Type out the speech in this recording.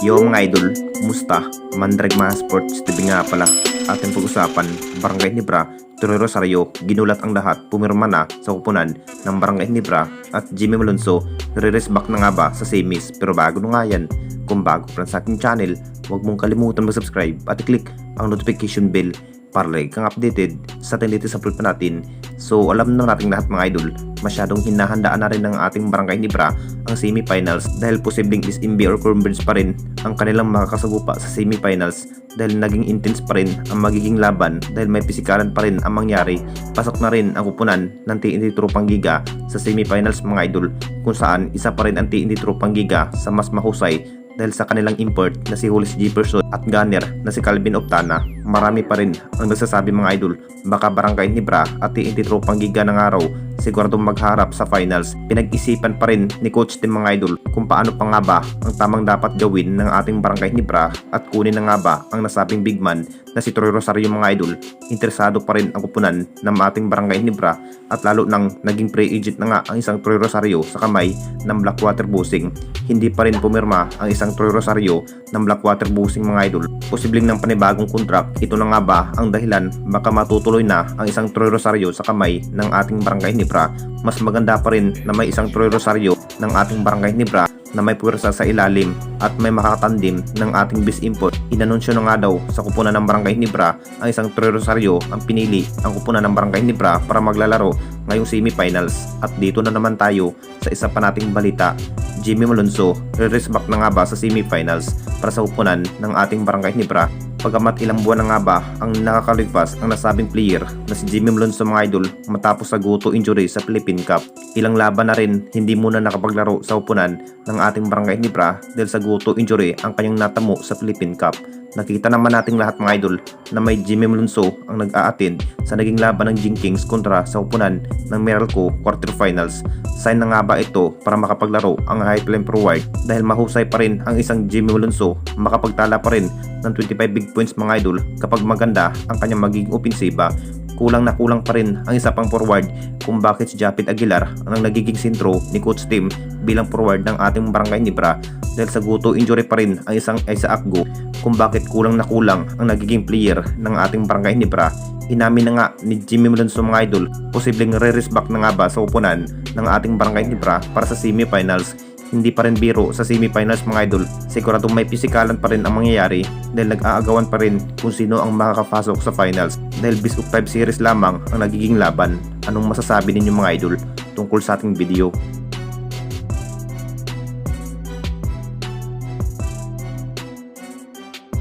Yo mga idol, kumusta? Mandrag mga sports TV nga pala. Ating pag-usapan, Barangay Ginebra, Troy Rosario, ginulat ang lahat, pumirma na sa kupunan ng Barangay Ginebra at Jimmy Malonzo, re-race back na nga ba sa semis. Pero bago na nga yan, kung bago pa lang sa ating channel, huwag mong kalimutan mag-subscribe at i-click ang notification bell para lagi kang updated sa ating latest upload pa natin. So alam na natin lahat mga idol, masyadong hinahandaan na rin ng ating Barangay Ginebra ang semifinals dahil posibleng is MB or conference pa rin ang kanilang makakasagupa sa semifinals dahil naging intense pa rin ang magiging laban dahil may pisikalan pa rin ang mangyari. Pasok na rin ang kupunan ng TNT Tropang Giga sa semifinals mga idol, kung saan isa pa rin ang TNT Tropang Giga sa mas mahusay dahil sa kanilang import na si Hollis Jefferson at gunner na si Calvin Optana. Marami pa rin ang nagsasabi mga idol, baka Barangay Ginebra at TNT Tropang Giga ng araw siguradong magharap sa finals. Pinag-isipan pa rin ni Coach Tim mga idol kung paano pa nga ba ang tamang dapat gawin ng ating Barangay Ginebra at kunin na nga ba ang nasabing big man na si Troy Rosario mga idol. Interesado pa rin ang kupunan ng ating Barangay Ginebra at lalo nang naging pre-agent na nga ang isang Troy Rosario sa kamay ng Blackwater Busing. Hindi pa rin pumirma ang isang Troy Rosario ng Blackwater Busing mga idol. Posibleng ng panibagong contract. Ito na nga ba ang dahilan baka matutuloy na ang isang Troy Rosario sa kamay ng ating Barangay Ginebra? Mas maganda pa rin na may isang Troy Rosario ng ating Barangay Ginebra na may puwersa sa ilalim at may makakatandim ng ating base import. Inanunsyo na nga daw sa kupunan ng Barangay Ginebra ang isang Troy Rosario ang pinili ang kupunan ng Barangay Ginebra para maglalaro ngayong semifinals. At dito na naman tayo sa isa pa nating balita. Jimmy Malonzo, re-race back na nga ba sa semifinals para sa kupunan ng ating Barangay Ginebra? Pagamat ilang buwan na nga ba ang nakakaligpas ang nasabing player na si Jimmy Malonzo mga idol matapos sa guto injury sa Philippine Cup. Ilang laban na rin hindi muna nakapaglaro sa upunan ng ating Barangay Ginebra dahil sa guto injury ang kanyang natamo sa Philippine Cup. Nakita naman nating lahat mga idol na may Jimmy Malonzo ang nag-a-attend sa naging laban ng Jing Kings kontra sa upunan ng Meralco quarterfinals. Sign na nga ba ito para makapaglaro ang high-flying forward dahil mahusay pa rin ang isang Jimmy Malonzo, makapagtala pa rin ng 25 big points mga idol kapag maganda ang kanyang magiging opensiba. Kulang na kulang pa rin ang isa pang forward kung bakit si Japit Aguilar ang nagiging sentro ni Coach Tim bilang forward ng ating Barangay Ginebra dahil sa guto injury pa rin ang isang Isaac Go. Kung bakit kulang na kulang ang nagiging player ng ating Barangay Ginebra. Inamin na nga ni Jimmy Malonzo mga idol, posibleng re-race back na nga ba sa upunan ng ating Barangay Ginebra para sa semifinals. Hindi pa rin biro sa semifinals mga idol, siguradong may pisikalan pa rin ang mangyayari dahil nag-aagawan pa rin kung sino ang makakapasok sa finals dahil best of 5 series lamang ang nagiging laban. Anong masasabi ninyo mga idol tungkol sa ating video?